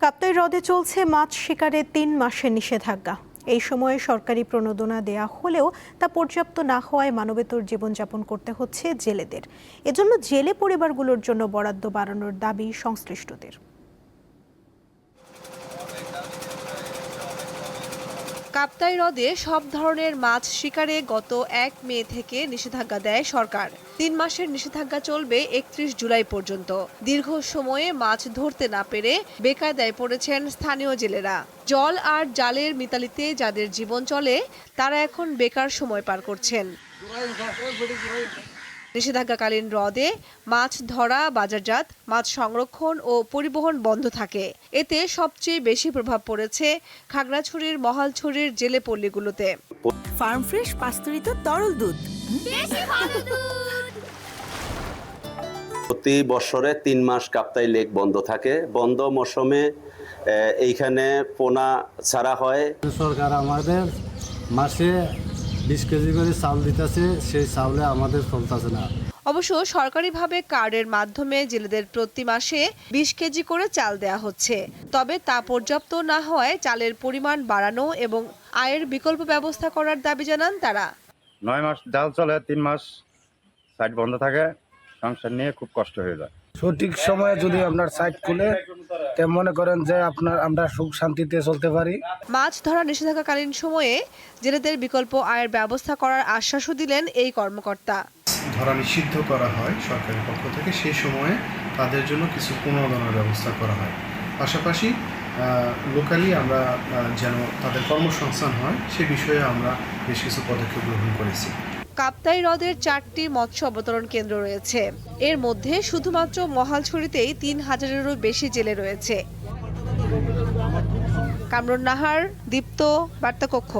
কাপ্তাই হ্রদে চলছে মাছ শিকারে ৩ মাসের নিষেধাজ্ঞা। এই সময়ে সরকারি প্রণোদনা দেয়া হলেও তা পর্যাপ্ত না হওয়ায় মানবেতর জীবনযাপন করতে হচ্ছে জেলেদের। এজন্য জেলে পরিবারগুলোর জন্য বরাদ্দ বাড়ানোর দাবি সংশ্লিষ্টদের। কাপ্তাই হ্রদে সব ধরনের মাছ শিকারে গত ১ মে থেকে নিষেধাজ্ঞা দেয় সরকার। ৩ মাসের নিষেধাজ্ঞা চলবে ৩১ জুলাই পর্যন্ত। দীর্ঘ সময়ে মাছ ধরতে না পেরে বেকায়দায় পড়েছেন স্থানীয় জেলেরা। জল আর জালের মিতালিতে যাদের জীবন চলে তারা এখন বেকার সময় পার করছেন। নিষেধাজ্ঞাকালীন হ্রদে মাছ ধরা, বাজারজাত, মাছ সংরক্ষণ ও পরিবহন বন্ধ থাকে। এতে সবচেয়ে বেশি প্রভাব পড়েছে খাগড়াছড়ির মহালছড়ির জেলে পল্লীগুলোতে। ফার্ম ফ্রেশ পাস্তুরিত তরল দুধ, প্রতি বছরে ৩ মাস কাপ্তাই লেক বন্ধ থাকে। বন্ধ মৌসুমে এইখানে পোনা ছাড়া হয়। সরকার আমাদের মাসে ২০ কেজি করে চাউল দিতেছে, সেই চাউলে আমাদের চলতেছে না। অবশ্য সরকারিভাবে কার্ডের মাধ্যমে জেলেদের প্রতি মাসে ২০ কেজি করে চাল দেয়া হচ্ছে। তবে তা পর্যাপ্ত না হওয়ায় চালের পরিমাণ বাড়ানো এবং আয়ের বিকল্প ব্যবস্থা করার দাবি জানান তারা। ৯ মাস জাল চলে, ৩ মাস সাইট বন্ধ থাকে, সংসার নিয়ে খুব কষ্ট হয়ে যায়। সঠিক সময়ে যদি আপনার সাইট খুলে তে মনে করেন যে আমরা সুখ শান্তিতে চলতে পারি। মাছ ধরা নিষেধাজ্ঞাকালীন সময়ে জেলেদের বিকল্প আয়ের ব্যবস্থা করার আশ্বাসও দিলেন এই কর্মকর্তা। ধরা নিষিদ্ধ করা হয় সরকারের পক্ষ থেকে, সেই সময়ে তাদের জন্য কিছু পুনর্দানের ব্যবস্থা করা হয়। পাশাপাশি লোকালি আমরা যেন তাদের কর্মসংস্থান হয় সে বিষয়ে আমরা বেশ কিছু পদক্ষেপ গ্রহণ করেছি। কাপ্তাই হ্রদের ৪টি মৎস্য অবতরণ কেন্দ্র রয়েছে। এর মধ্যে শুধুমাত্র মহালছড়িতেই ৩,০০০-এরও বেশি জেলে রয়েছে। কামরুন নাহার, দীপ্ত, বার্তাকক্ষ।